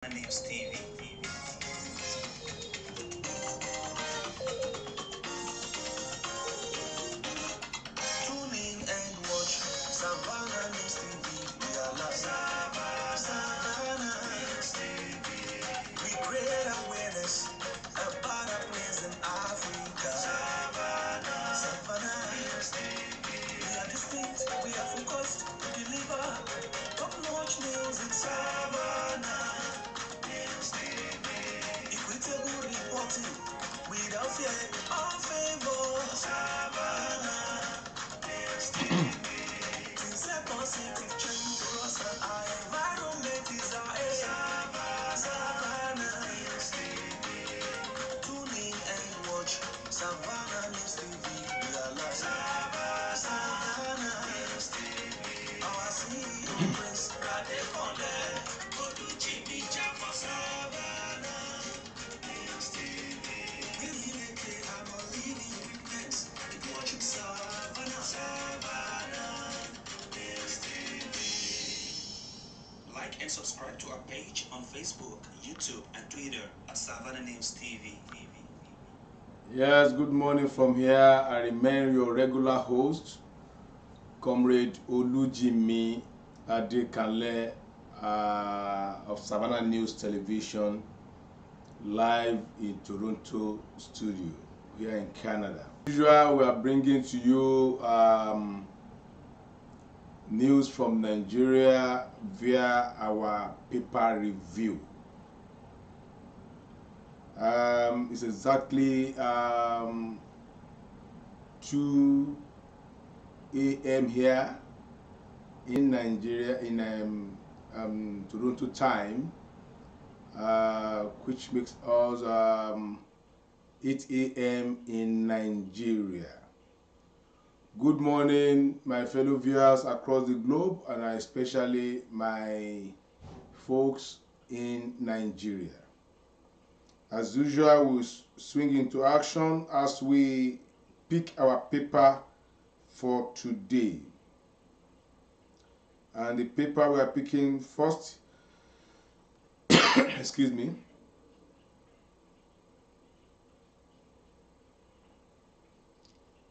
News TV. Tune in and watch Savannah News TV. We are live. Savannah News TV. We create awareness about our place in Africa. Savannah News TV. We are distinct, we are focused to deliver top-notch news in Savannah News TV. Equitable reporting without fear or favor. Savannah News TV. Things are positive change for us and our environment is our aim. Savannah News TV. Tune in and watch Savannah News TV. We are live. Savannah News TV. Our CEO Prince Radekonde. Go to Jimmy Jam for Savannah News TV. We relate our leading witness. Watching Savannah News TV. Like and subscribe to our page on Facebook, YouTube, and Twitter at Savannah News TV. Yes, good morning from here. I remain your regular host, Comrade Olujimi Adekanle of Savannah News Television, live in Toronto studio here in Canada. As usual, we are bringing to you news from Nigeria via our paper review. It's exactly 2 a.m. here in Nigeria, in Toronto time, which makes us 8 a.m. in Nigeria. Good morning, my fellow viewers across the globe, and especially my folks in Nigeria. As usual, we'll swing into action as we pick our paper for today. And the paper we are picking first, excuse me,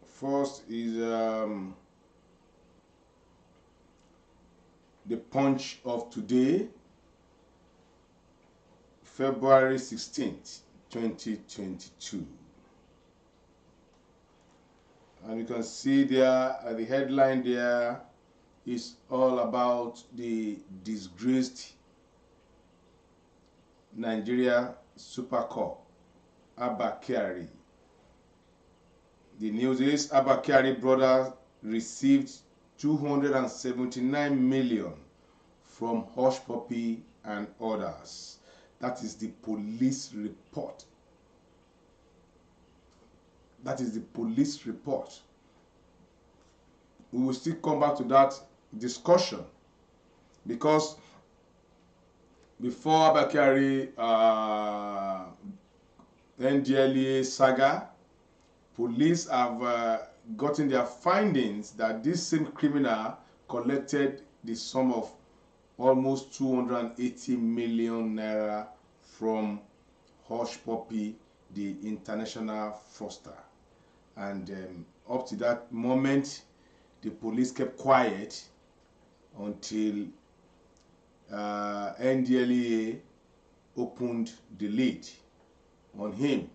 first is the Punch of today, February 16th, 2022. And you can see there, the headline there is all about the disgraced Nigeria Super Cup, Abba Kyari. The news is Abba Kyari brothers received 279 million from Hush Puppy and others. That is the police report. That is the police report. We will still come back to that discussion because before Abba Kyari NDLEA saga, police have gotten their findings that this same criminal collected the sum of almost 280 million naira from Hush Puppy, the international fraudster. And up to that moment, the police kept quiet until NDLEA opened the lid on him.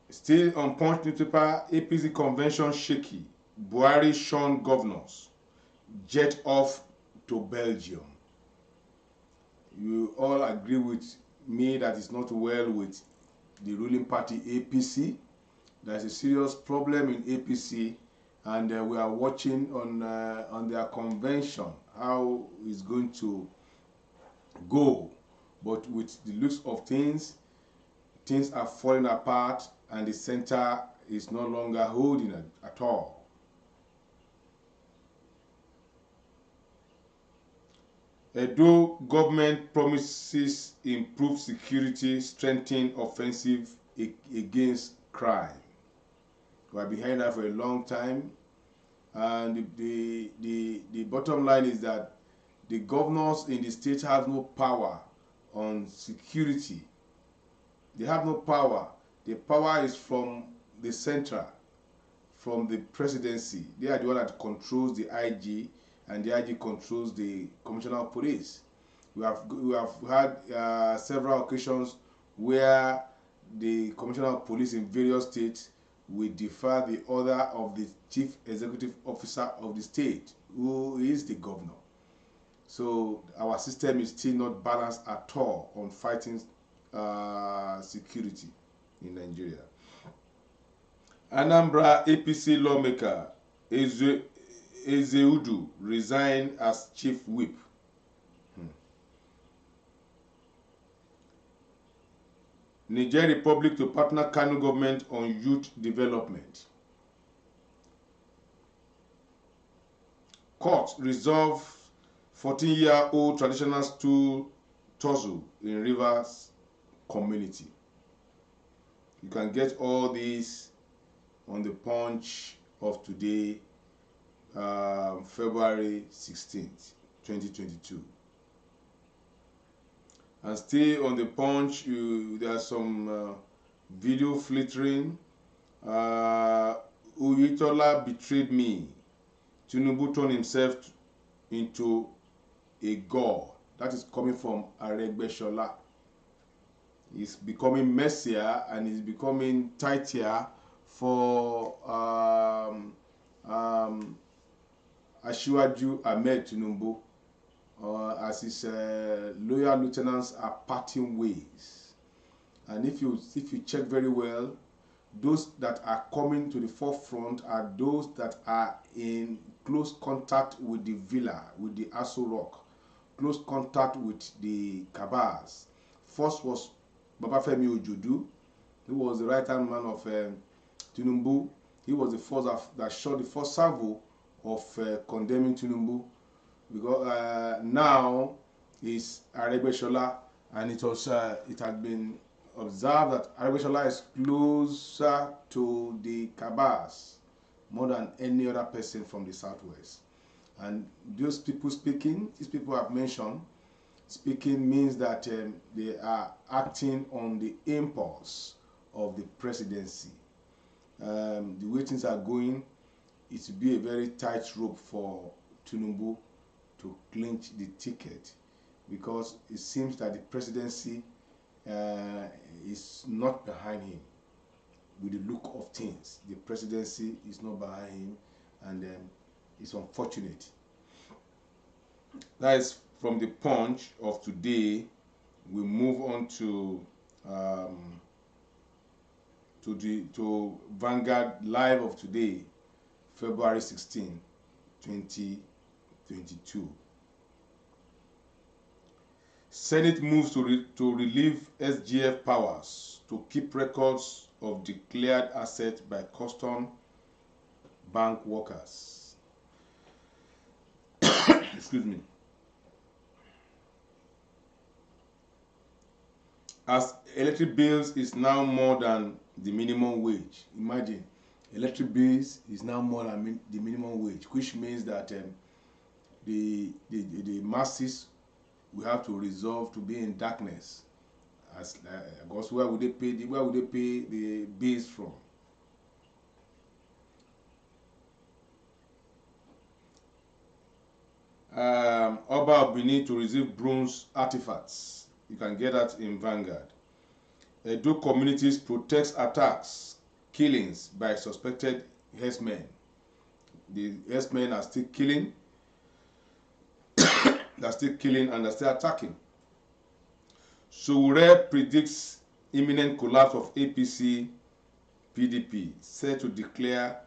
Still on Punch newspaper, APC convention shaky. Buhari shun governors. Jet off to Belgium. You all agree with me that it's not well with the ruling party APC. There's a serious problem in APC, and we are watching on their convention how it's going to go. But with the looks of things, things are falling apart, and the center is no longer holding it at all. Edo government promises improved security, strengthen offensive against crime. We have been hearing that for a long time, and the bottom line is that the governors in the state have no power on security. They have no power. The power is from the central, from the presidency. They are the one that controls the IG, and the IG controls the commissioner of police. We have had several occasions where the commissioner of police in various states will defer the order of the chief executive officer of the state, who is the governor. So our system is still not balanced at all on fighting security in Nigeria. Anambra APC lawmaker Ezeudu resigned as chief whip. Niger Republic to partner Kano government on youth development. Court resolve 14-year-old traditional stool tussle in Rivers community. You can get all these on the Punch of today, February 16th, 2022. And still on the Punch, there are some video flittering. Uyitola betrayed me. Tinubu turned himself into a god. That is coming from Aregbesola. He's becoming messier and he's becoming tighter for Asiwaju Ahmed Tinubu, as his loyal lieutenants are parting ways. And if you check very well, those that are coming to the forefront are those that are in close contact with the villa, with the Aso Rock, close contact with the Kabas. First was Babafemi Ojodu, who was the right-hand man of Tinubu. He was the first that shot the first salvo of condemning Tinubu, because now is Aregbesola, and it had been observed that Aregbesola is closer to the Kabas more than any other person from the southwest. And those people speaking, these people I've mentioned, speaking means that they are acting on the impulse of the presidency. The way things are going, it will be a very tight rope for Tinubu to clinch the ticket, because it seems that the presidency is not behind him. With the look of things, the presidency is not behind him, and it's unfortunate. That is from the Punch of today. We move on to Vanguard Live of today, February 16, 2022. Senate moves to relieve SGF powers to keep records of declared assets by custom bank workers. Excuse me. As electric bills is now more than the minimum wage. Imagine, electric bills is now more than the minimum wage, which means that the masses will have to resolve to be in darkness. As because where would they pay the bills from? Oba of Benin to receive bronze artifacts. You can get that in Vanguard. Edo communities protest attacks, killings by suspected herdsmen. The herdsmen are still killing. They're still killing and they're still attacking. Sowore predicts imminent collapse of APC PDP, set to declare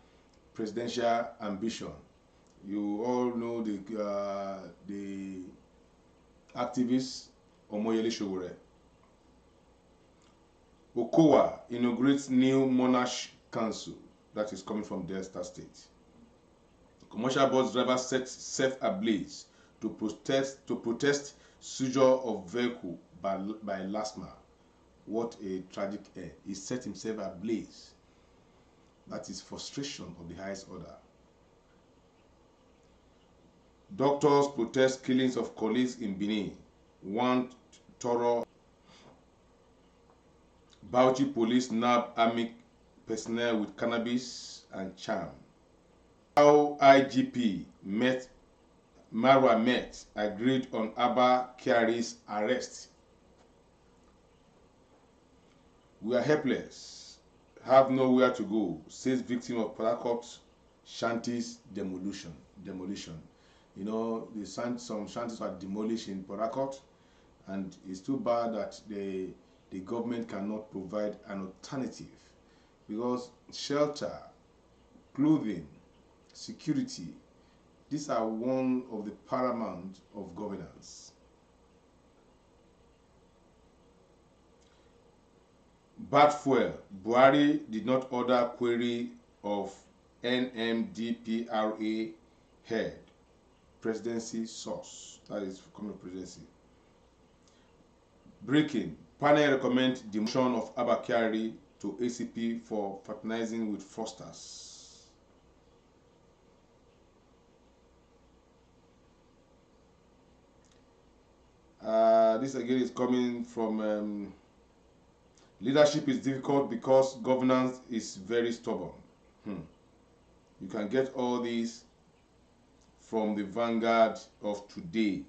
presidential ambition. You all know the activist Omoyele Sowore. Okowa inaugurates new Monash Council, that is coming from Delta State. Commercial bus drivers set self ablaze to protest seizure of vehicle by LASMA. What a tragic end. He set himself ablaze. That is frustration of the highest order. Doctors protest killings of colleagues in Benin. One thorough. Bauchi police nab army personnel with cannabis and charm. How IGP Marwa Met agreed on Abba Kyari's arrest. We are helpless, have nowhere to go, says victim of Port Harcourt shanties demolition. You know, some shanties were demolished in Port Harcourt, and it's too bad that the government cannot provide an alternative, because shelter, clothing, security, these are one of the paramount of governance. Bad fuel. Buhari did not order query of NMDPRA head. Presidency source. That is coming presidency. Breaking. Panel recommend demotion of Abba Kyari to ACP for fraternizing with fraudsters. This again is coming from leadership is difficult because governance is very stubborn. You can get all these from the Vanguard of today.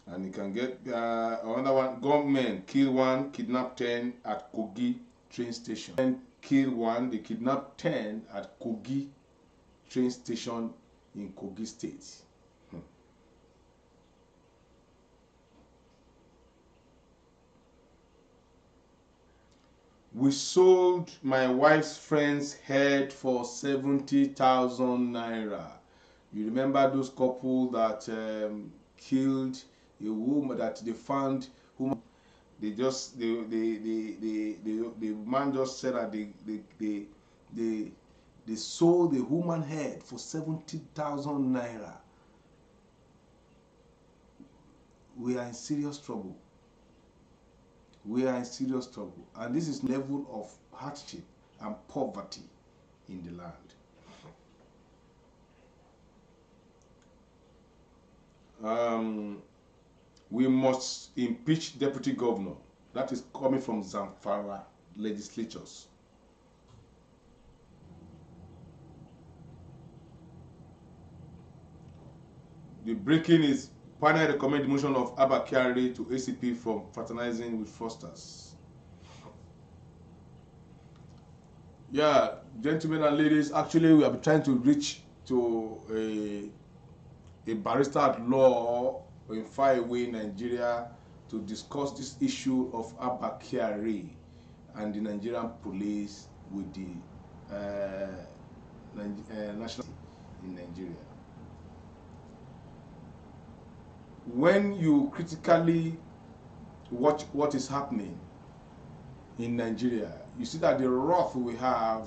And you can get another one. Gunmen kill 1, kidnap 10 at Kogi train station. And kill 1, they kidnap 10 at Kogi train station in Kogi State. We sold my wife's friend's head for 70,000 naira. You remember those couple that killed a woman that they found? Whom they just the man just said that they sold the human head for 70,000 naira. We are in serious trouble. We are in serious trouble, and this is level of hardship and poverty in the land. We must impeach deputy governor. That is coming from Zamfara legislatures. The breaking is panel recommend demotion of Abba Kyari to ACP from fraternizing with fraudsters. Yeah, gentlemen and ladies, actually we have been trying to reach to a barrister at law in faraway Nigeria to discuss this issue of Abba Kyari and the Nigerian police with the national in Nigeria. When you critically watch what is happening in Nigeria, you see that the wrath we have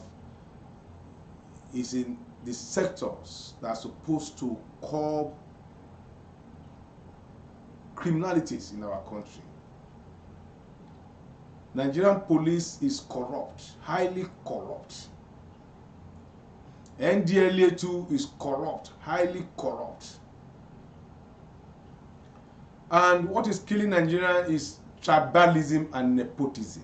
is in the sectors that are supposed to curb criminalities in our country. Nigerian police is corrupt, highly corrupt. NDLA too is corrupt, highly corrupt. And what is killing Nigeria is tribalism and nepotism.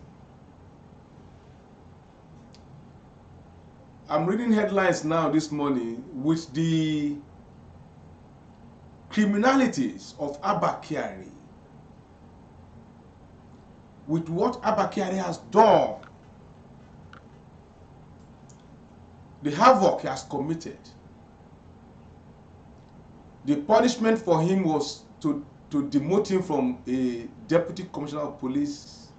I'm reading headlines now this morning with the criminalities of Abba Kyari, with what Abba Kyari has done, the havoc he has committed. The punishment for him was to demote him from a deputy commissioner of police,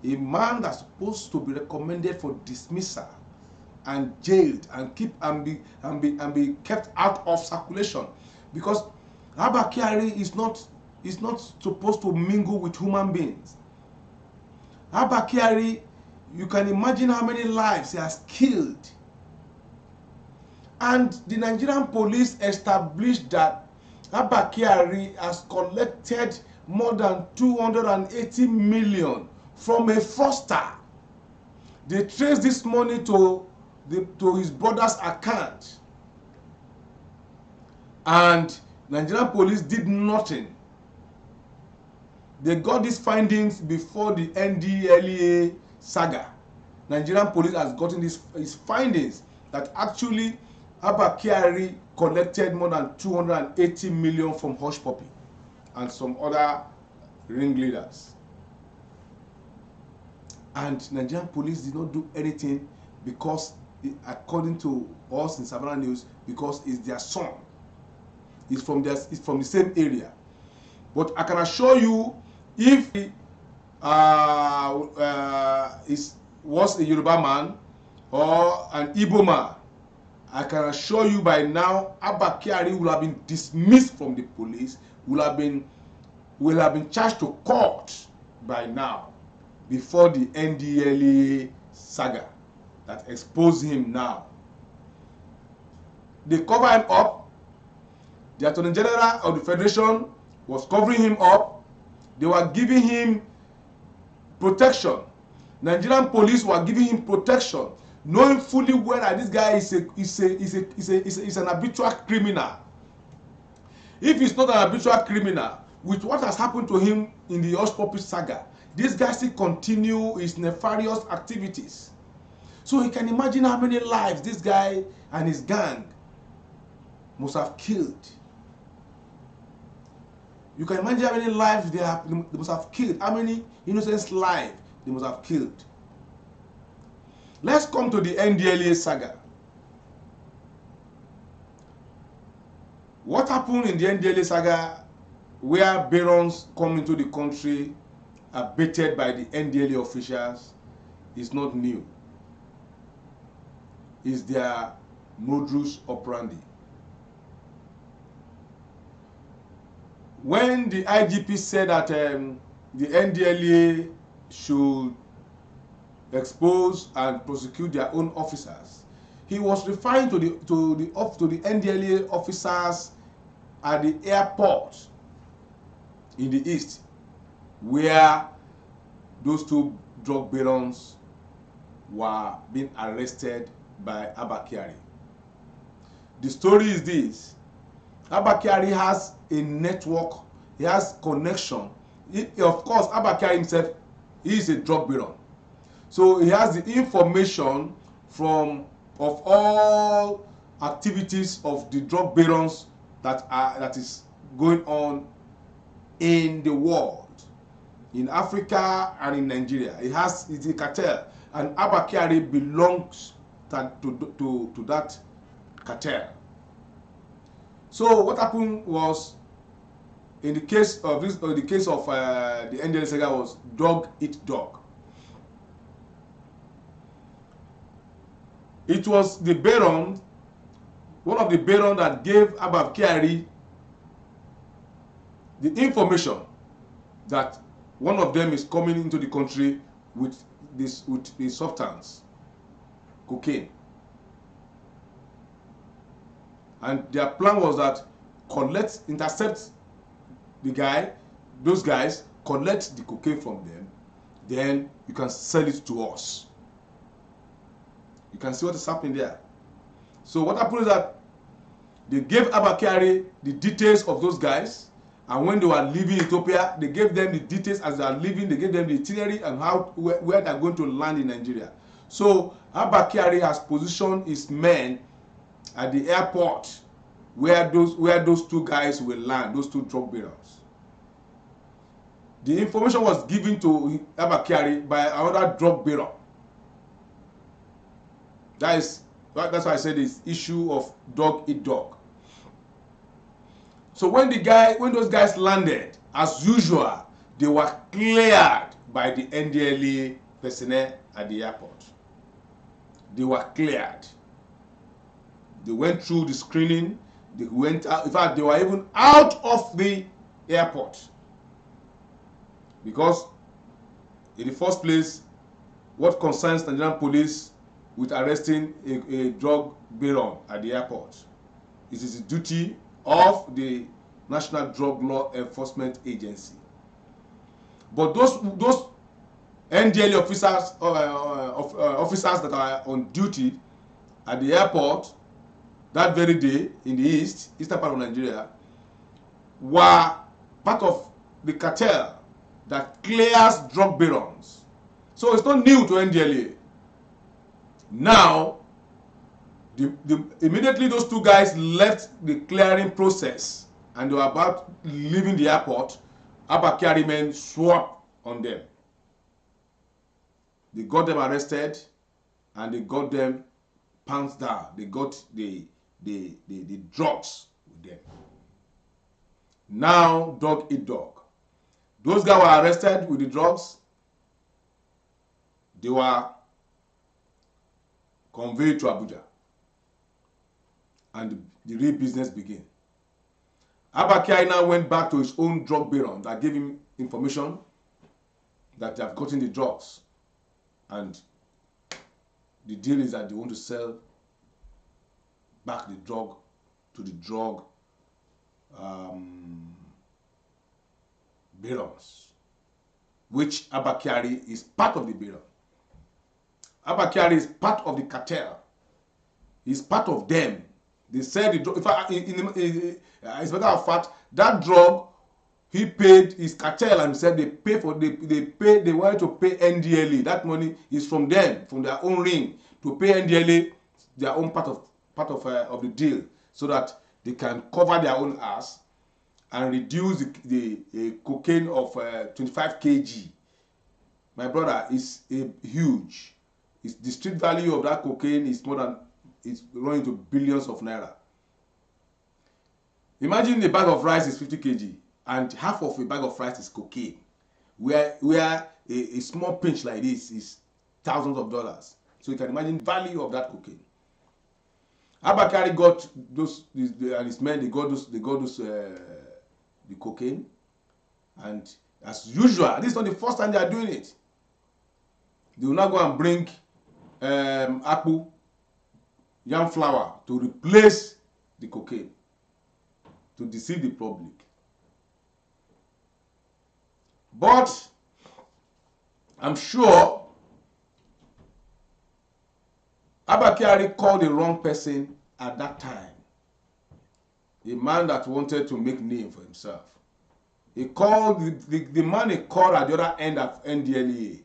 a man that's supposed to be recommended for dismissal and jailed and be kept out of circulation, because Abba Kyari is not supposed to mingle with human beings. Abba Kyari, you can imagine how many lives he has killed, and the Nigerian police established that Abba Kyari has collected more than 280 million from a fraudster. They traced this money to his brother's account. And Nigerian police did nothing. They got these findings before the NDLEA saga. Nigerian police has gotten his findings that actually Abba Kyari collected more than 280 million from Hush Puppy and some other ringleaders. And Nigerian police did not do anything because, according to us in Savannah News, because it's their son. It's from the same area. But I can assure you, if he was a Yoruba man or an Igbo man, I can assure you by now, Abba Kyari will have been dismissed from the police, will have been charged to court by now, before the NDLEA saga that exposed him now. They cover him up. The Attorney General of the Federation was covering him up. They were giving him protection. Nigerian police were giving him protection, knowing fully well that this guy is an habitual criminal. If he's not an habitual criminal, with what has happened to him in the Hush Puppy saga, this guy still continue his nefarious activities. So you can imagine how many lives this guy and his gang must have killed. You can imagine how many lives they must have killed, how many innocent lives they must have killed. Let's come to the NDLEA saga. What happened in the NDLEA saga, where barons come into the country are baited by the NDLEA officials, is not new. It's their modus operandi. When the IGP said that the NDLEA should expose and prosecute their own officers, he was referring to the NDLEA officers at the airport in the east, where those two drug barons were being arrested by Abba Kyari. The story is this: Abba Kyari has a network, he has connection. Of course, Abba Kyari himself, he is a drug baron. So he has the information of all activities of the drug barons that is going on in the world, in Africa and in Nigeria. It's a cartel, and Abba Kyari belongs to that cartel. So what happened was, in the case of the NDLEA saga, was dog eat dog. It was the baron, one of the barons, that gave Abba Kyari the information that one of them is coming into the country with the substance, cocaine. And their plan was that intercept the guy, those guys, collect the cocaine from them, then you can sell it to us. You can see what is happening there. So what happened is that they gave Abba Kyari the details of those guys, and when they were leaving Ethiopia, they gave them the details as they are leaving. They gave them the itinerary and where they are going to land in Nigeria. So Abba Kyari has positioned his men at the airport where those two guys will land, those two drug barons. The information was given to Abba Kyari by another drug baron. That's why I said this issue of dog eat dog. So when those guys landed, as usual, they were cleared by the NDLEA personnel at the airport. They were cleared. They went through the screening. They went out. In fact, they were even out of the airport. Because in the first place, what concerns Nigerian police with arresting a drug baron at the airport? It is the duty of the National Drug Law Enforcement Agency. But those NDLEA officers that are on duty at the airport that very day in the eastern part of Nigeria, were part of the cartel that clears drug barons. So it's not new to NDLA. Now, immediately those two guys left the clearing process and they were about leaving the airport, Abba Kyari men swap on them. They got them arrested and they got them pounced down. They got the drugs with them. Now, dog eat dog. Those guys were arrested with the drugs. They were conveyed to Abuja. And the real business began. Abba Kyari now went back to his own drug baron that gave him information that they have gotten the drugs. And the deal is that they want to sell back the drug to the drug barons, which Abba Kyari is part of the baron. Abba Kyari is part of the cartel. He's part of them. They said the drug. In fact, as a matter of fact, that drug he paid his cartel and said they pay for they wanted to pay NDLA. That money is from them, from their own ring, to pay NDLA their own part of the deal, so that they can cover their own ass and reduce the cocaine of 25 kg. My brother, is huge. The street value of that cocaine is more than, it's running to billions of naira. Imagine a bag of rice is 50 kg and half of a bag of rice is cocaine, where a small pinch like this is thousands of dollars. So you can imagine the value of that cocaine. Abba Kyari got those, and his men, they got the cocaine, and as usual, this is not the first time they are doing it. They will now go and bring akpu, yam flour, to replace the cocaine, to deceive the public. But I'm sure Abba Kyari called the wrong person at that time. A man that wanted to make name for himself. He called the man he called at the other end of NDLEA.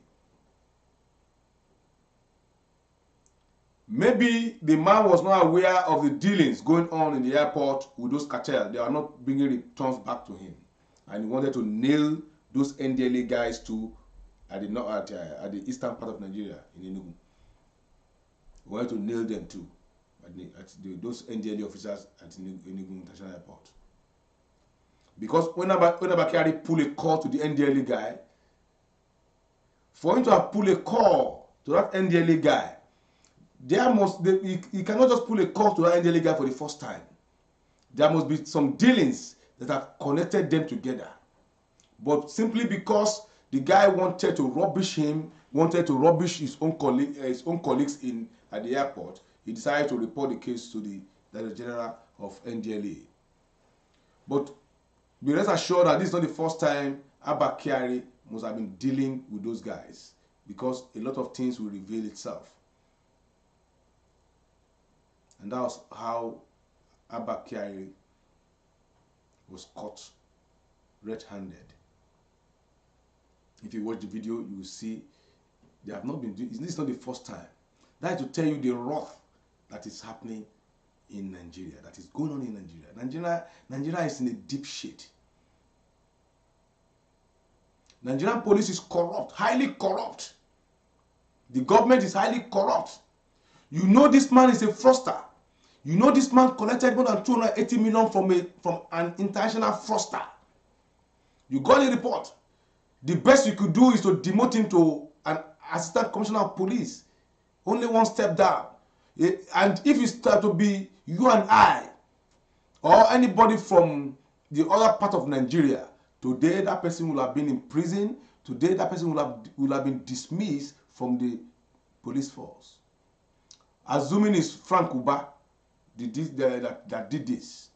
Maybe the man was not aware of the dealings going on in the airport with those cartels. They are not bringing returns back to him, and he wanted to nail those NDLEA guys too at the eastern part of Nigeria, in Enugu. He wanted to nail them too those NDLEA officers at Enugu International Airport. Because when Abba Kyari pulled a call to the NDLEA guy, for him to have pulled a call to that NDLEA guy, he cannot just pull a call to that NDLEA guy for the first time. There must be some dealings that have connected them together. But simply because the guy wanted to rubbish him, wanted to rubbish his own colleagues at the airport, he decided to report the case to the Director General of NDLEA. But be rest assured that this is not the first time Abba Kyari must have been dealing with those guys, because a lot of things will reveal itself. And that was how Abba Kyari was caught red-handed. If you watch the video, you will see they have not been doing. This is not the first time. That is to tell you the wrath that is happening in Nigeria, that is going on in Nigeria. Nigeria is in a deep shit. Nigerian police is corrupt, highly corrupt. The government is highly corrupt. You know this man is a fraudster. You know this man collected more than 280 million from an international fraudster. You got a report. The best you could do is to demote him to an assistant commissioner of police. Only one step down. And if it start to be you and I, or anybody from the other part of Nigeria, today that person will have been in prison. Today that person will have been dismissed from the police force. Assuming it's Frank Uba that did this,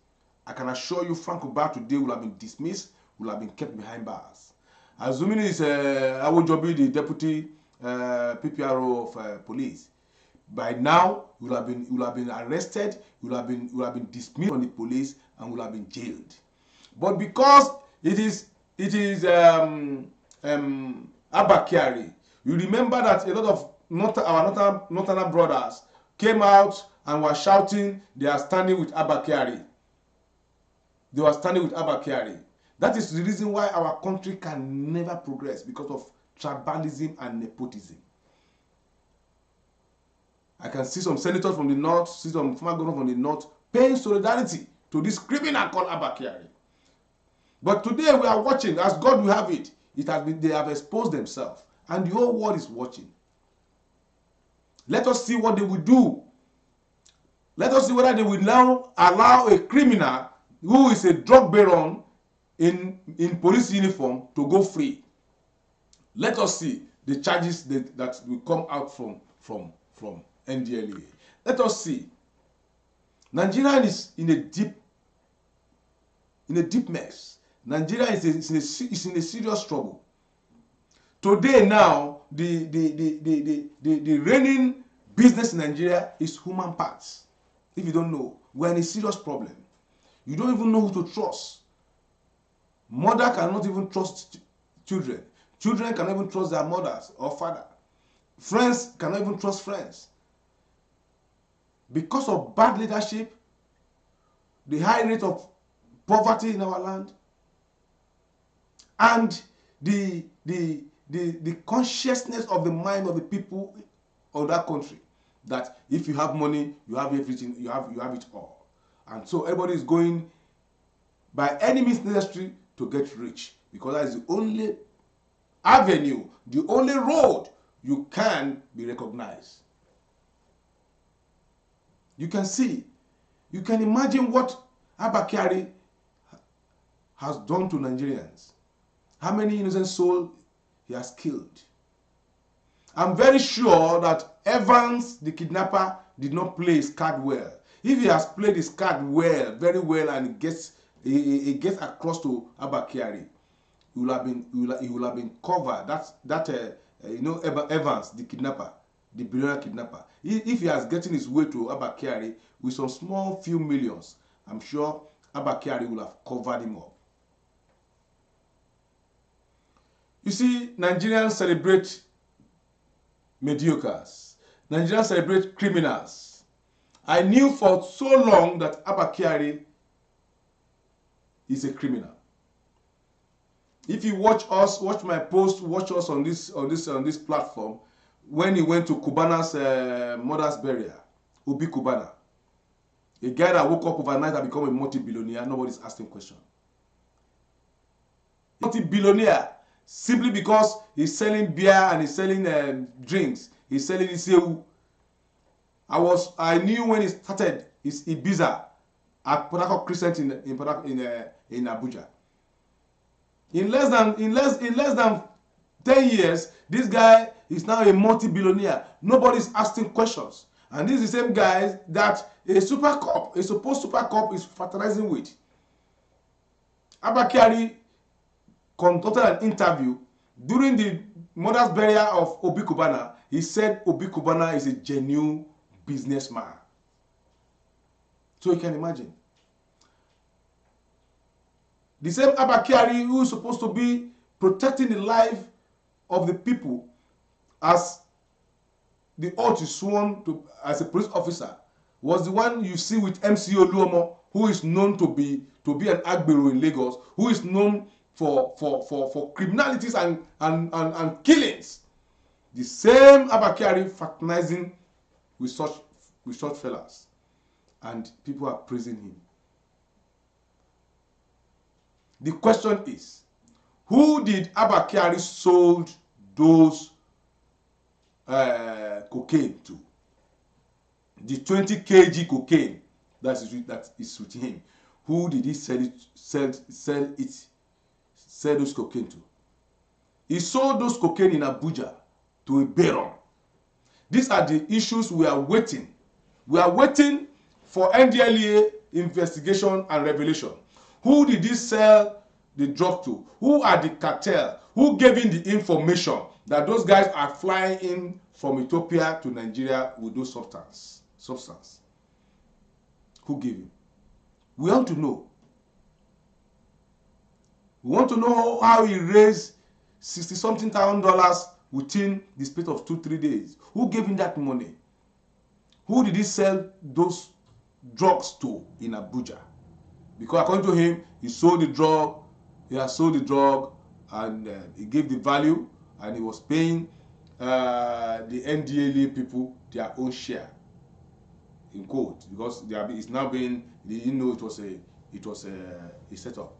I can assure you Frank Uba today will have been dismissed, will have been kept behind bars. Assuming it's Awojobi, the deputy PPRO of police, by now you will have been arrested, you will have been dismissed from the police, and will have been jailed. But because it is Abba Kyari, you remember that a lot of our northern brothers came out and were shouting they are standing with Abba Kyari. They were standing with Abba Kyari. That is the reason why our country can never progress, because of tribalism and nepotism. I can see some senators from the north, see some former governors from the north paying solidarity to this criminal called Abba Kyari. But today we are watching, as God will have it, they have exposed themselves, and the whole world is watching. Let us see what they will do. Let us see whether they will now allow a criminal who is a drug baron in police uniform to go free. Let us see the charges that will come out from NDLEA. Let us see. Nigeria is in a deep mess. Nigeria is in a serious struggle. Today now, the reigning business in Nigeria is human parts. If you don't know, we're in a serious problem. You don't even know who to trust. Mother cannot even trust children. Children cannot even trust their mothers or father. Friends cannot even trust friends. Because of bad leadership, the high rate of poverty in our land, and the consciousness of the mind of the people of that country, that if you have money, you have everything, you have it all. And so everybody is going by any means necessary to get rich, because that is the only avenue, the only road you can be recognized. You can see, you can imagine what Abba Kyari has done to Nigerians. How many innocent souls he has killed. I'm very sure that Evans, the kidnapper, did not play his card well. If he has played his card well, very well, and he gets across to Abba Kyari, he will have been covered. Evans, the kidnapper, the billionaire kidnapper. If he has gotten his way to Abba Kyari with some small few millions, I'm sure Abba Kyari will have covered him up. You see, Nigerians celebrate mediocres. Nigerians celebrate criminals. I knew for so long that Abba Kyari is a criminal. If you watch my post, watch us on this platform, when he went to Cubana's mother's burial, Obi Cubana, a guy that woke up overnight and become a multi-billionaire, nobody's asking questions. Multi-billionaire, simply because he's selling beer and he's selling drinks, he's selling isewu. I knew when he started his Ibiza at Port Harcourt Crescent in Abuja. In less than 10 years, this guy is now a multi-billionaire. Nobody's asking questions. And this is the same guy that a supposed super cop is fraternizing with. Abba Kyari conducted an interview during the mother's burial of Obi Cubana. He said Obi Cubana is a genuine businessman. So you can imagine. The same Abba Kyari who is supposed to be protecting the life of the people, as the oath is sworn to as a police officer, was the one you see with MC Oluomo, who is known to be an agbero in Lagos, who is known for criminalities and killings. The same Abba Kyari fraternizing with such fellas, and people are praising him. The question is, who did Abba Kyari sold those cocaine to? The 20 kg cocaine that is with him. Who did he sell those cocaine to? He sold those cocaine in Abuja to a baron. These are the issues we are waiting. We are waiting for NDLEA investigation and revelation. Who did he sell the drug to? Who are the cartel? Who gave him the information that those guys are flying in from Ethiopia to Nigeria with those substance? Who gave him? We want to know. We want to know how he raised $60-something thousand within the space of 2-3 days. Who gave him that money? Who did he sell those drugs to in Abuja? Because according to him, he sold the drug, and he gave the value, and he was paying the NDLA people their own share, in quote, because it's now being, they didn't know it was a setup.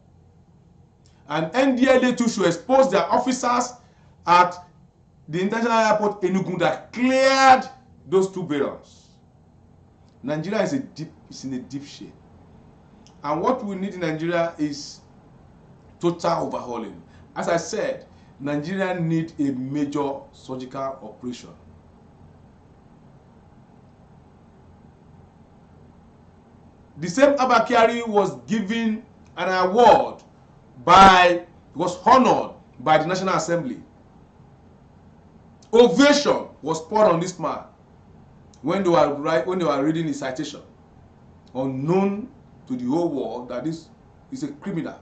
And NDLA too should expose their officers at the international airport Enugu that cleared those 2 barrels. Nigeria is in a deep shape. And what we need in Nigeria is total overhauling. As I said, Nigeria needs a major surgical operation. The same Abba Kyari was given an award was honored by the National Assembly. Ovation was poured on this man when they were reading his citation, unknown to the whole world that this is a criminal.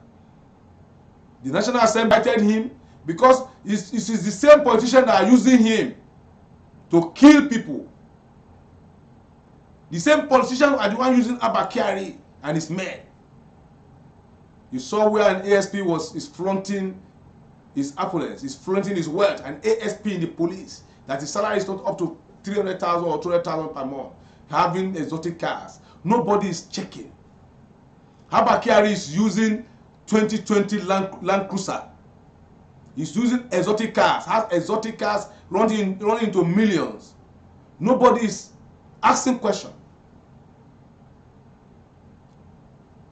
The National Assembly invited him because it is the same politicians that are using him to kill people. The same politicians are the one using Abba Kyari and his men. You saw where an ASP is flaunting his opulence, is flaunting his wealth, an ASP in the police, that his salary is not up to 300,000 or 200,000 per month, having exotic cars. Nobody is checking. Abba Kyari is using 2020 Land Cruiser. He's using exotic cars, has exotic cars running into millions. Nobody is asking questions.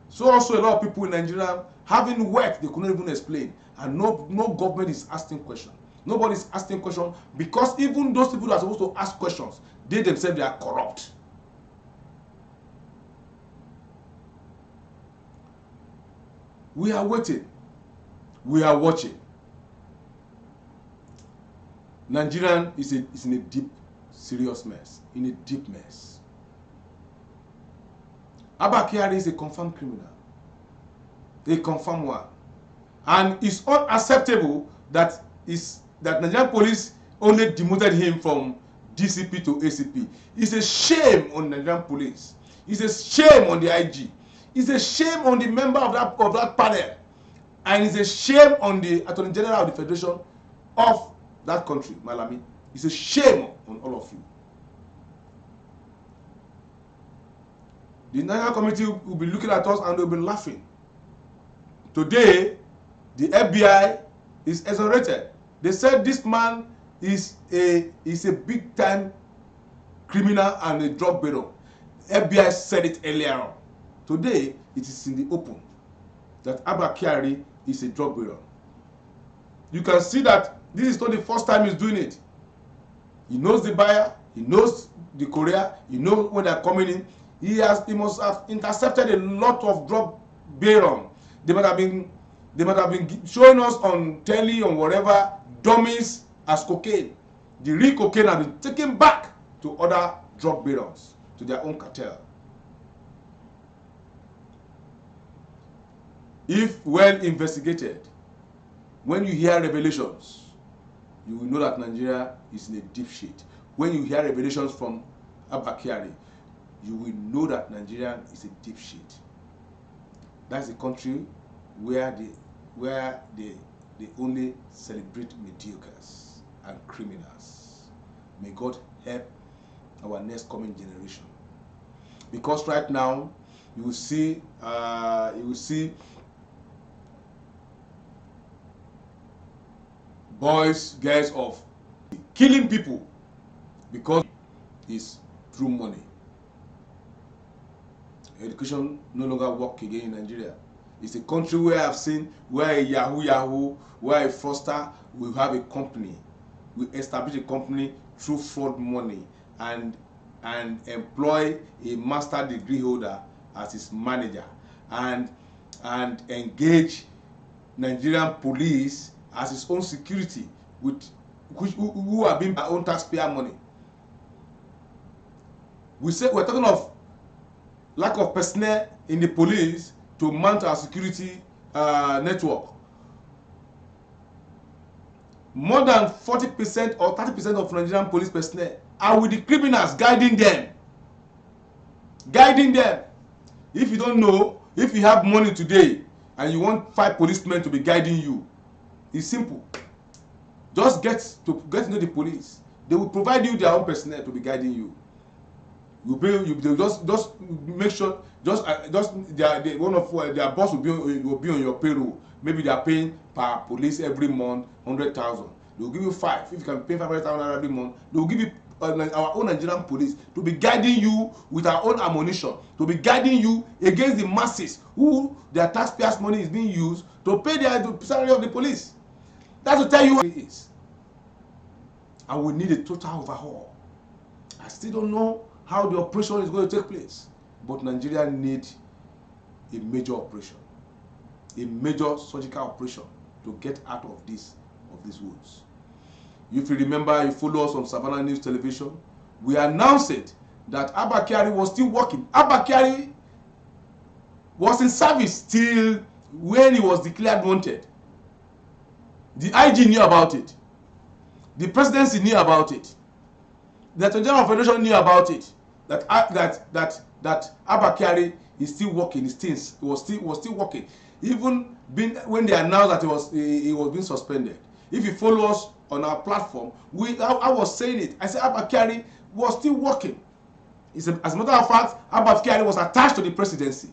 So also a lot of people in Nigeria having work they couldn't even explain, and no government is asking questions. Nobody is asking questions because even those people that are supposed to ask questions, they themselves, they are corrupt. We are waiting. We are watching. Nigeria is in a deep, serious mess. In a deep mess. Abba Kyari is a confirmed criminal. A confirmed one. And it's unacceptable that Nigerian police only demoted him from DCP to ACP. It's a shame on Nigerian police. It's a shame on the IG. It's a shame on the member of that panel. And it's a shame on the Attorney General of the Federation of that country, Malami. It's a shame on all of you. The Nigerian community will be looking at us and they'll be laughing. Today, the FBI is exonerated. They said this man is a big-time criminal and a drug baron. FBI said it earlier on. Today, it is in the open that Abba Kyari is a drug baron. You can see that this is not the first time he's doing it. He knows the buyer, he knows the courier, he knows when they're coming in. He must have intercepted a lot of drug baron. They might have been showing us on telly or whatever dummies as cocaine. The real cocaine has been taken back to other drug barons, to their own cartel. If well investigated, when you hear revelations, you will know that Nigeria is in a deep shit. When you hear revelations from Abba Kyari, you will know that Nigeria is a deep shit. That's the country where they only celebrate mediocres and criminals. May God help our next coming generation. Because right now you will see boys, girls of killing people because it's through money. Education no longer work again in Nigeria. It's a country where I've seen where a Yahoo, where a fraudster will have a company. We establish a company through fraud money and employ a master degree holder as his manager and engage Nigerian police as its own security, who are being our own taxpayer money. We're talking of lack of personnel in the police to mount our security network. More than 40% or 30% of Nigerian police personnel are with the criminals, guiding them. Guiding them. If you don't know, if you have money today and you want 5 policemen to be guiding you, it's simple. Just get to know the police. They will provide you their own personnel to be guiding you. They just make sure one of their boss will be on your payroll. Maybe they are paying per police every month 100,000. They will give you 5. If you can pay 500,000 every month, they will give you our own Nigerian police to be guiding you with our own ammunition, to be guiding you against the masses who their taxpayers' money is being used to pay the salary of the police. That's to tell you what it is. And we need a total overhaul. I still don't know how the operation is going to take place, but Nigeria needs a major operation, a major surgical operation to get out of these woods. If you remember, you follow us on Savannah News Television, we announced it that Abba Kyari was still working. Abba Kyari was in service till when he was declared wanted. The IG knew about it. The presidency knew about it. The Attorney General of Federation knew about it. That Abba Kyari is still working. He was still working. Even when they announced that he was being suspended. If you follow us on our platform, I was saying it. I said Abba Kyari was still working. As a matter of fact, Abba Kyari was attached to the presidency.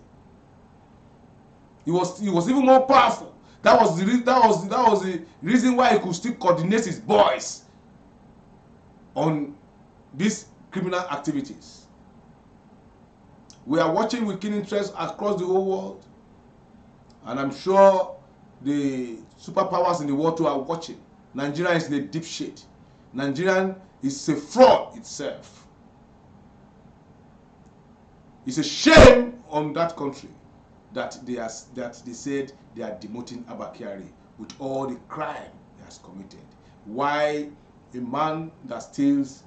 He was even more powerful. That was the reason why he could still coordinate his boys on these criminal activities. We are watching with keen interest across the whole world, and I'm sure the superpowers in the world too are watching. Nigeria is in a deep shit. Nigeria is a fraud itself. It's a shame on that country that they said they are demoting Abba Kyari with all the crime he has committed. Why a man that steals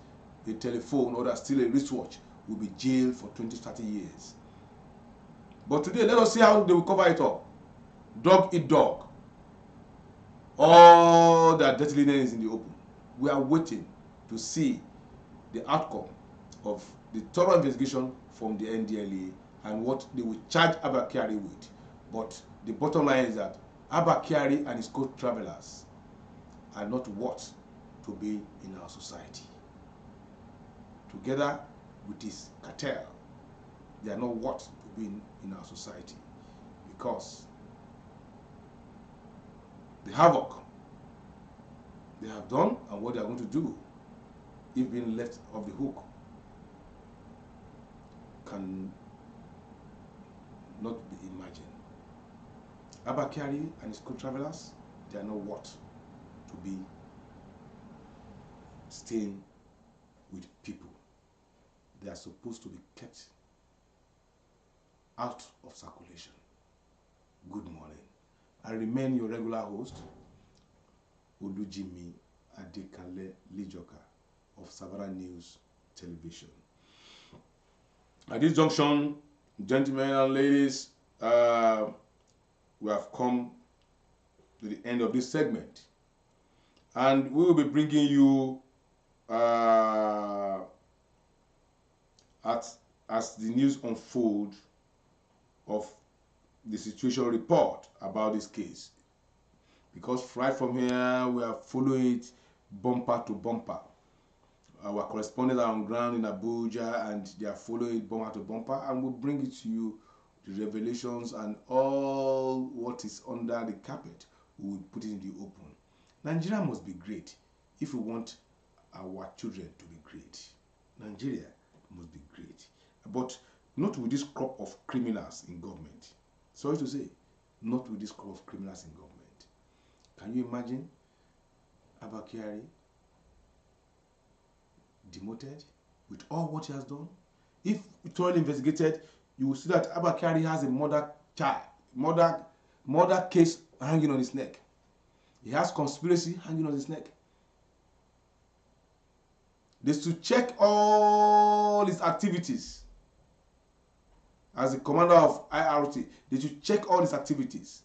a telephone or that steals a wristwatch will be jailed for 20-30 years. But today, let us see how they will cover it up. Dog eat dog. All that dirty linen is in the open. We are waiting to see the outcome of the thorough investigation from the NDLA and what they will charge Abba Kyari with. But the bottom line is that Abba Kyari and his co-travelers are not what to be in our society. Together with his cartel, they are not what to be in our society, because the havoc they have done and what they are going to do if being left off the hook can not be imagined. Abba Kyari and his co-travelers, they are not what to be staying with people. They are supposed to be kept out of circulation. Good morning. I remain your regular host, Olujimi Adekale Lijoka of Savannah News Television. At this junction, gentlemen and ladies, we have come to the end of this segment, and we will be bringing you as the news unfold of the situation report about this case, because right from here we are following it bumper to bumper. Our correspondents are on ground in Abuja and they are following it bumper to bumper, and we'll bring it to you, the revelations and all what is under the carpet. We will put it in the open. Nigeria must be great if we want our children to be great. Nigeria must be great, but not with this crop of criminals in government. Sorry to say, not with this crop of criminals in government. Can you imagine Abba Kyari demoted with all what he has done? If thoroughly investigated, you will see that Abba Kyari has a murder case hanging on his neck. He has conspiracy hanging on his neck. They should check all his activities. As the commander of IRT, they should check all his activities.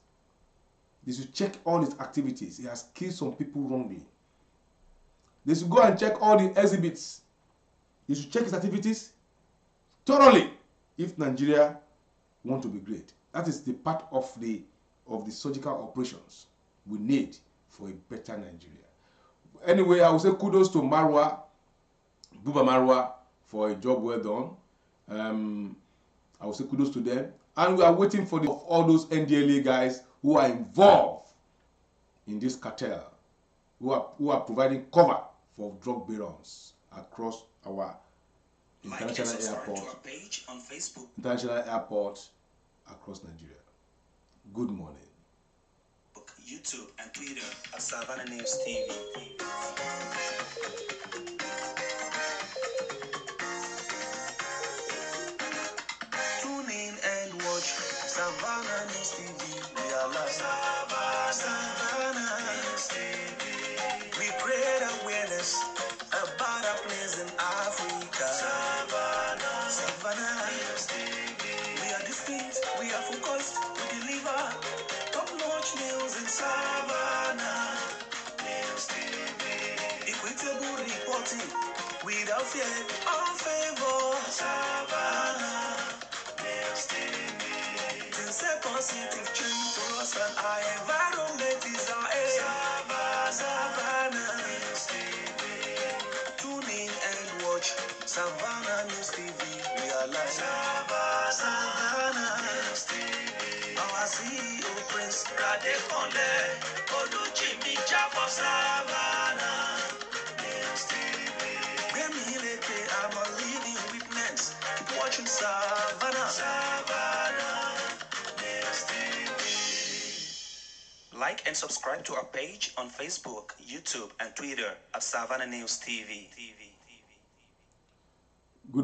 They should check all his activities. He has killed some people wrongly. They should go and check all the exhibits. They should check his activities thoroughly if Nigeria want to be great. That is the part of the surgical operations we need for a better Nigeria. Anyway, I will say kudos to Marwa, Buba Marwa, for a job well done. I will say kudos to them. And we are waiting for all those NDLA guys who are involved in this cartel, who are providing cover for drug barons across our international airport across Nigeria. Good morning. YouTube and Twitter at Savannah News TV. Tune in and watch Savannah News TV. We are live. Savannah News TV. We create awareness about our place in Africa. Savannah News TV. We are distinct, we are focused, we deliver top-notch news in Savannah News TV. Equitable reporting without fear or favor. Savannah News TV. Things a positive change for us and our environment is our aim. Savannah News TV. Tune in and watch Savannah News TV. We are live. Savannah News TV. Our CEO Prince Radekonle Oluchimi for Savannah News TV. I'm a leading witness. Keep watching Savannah. Savannah News TV. Like and subscribe to our page on Facebook, YouTube, and Twitter at Savannah News TV.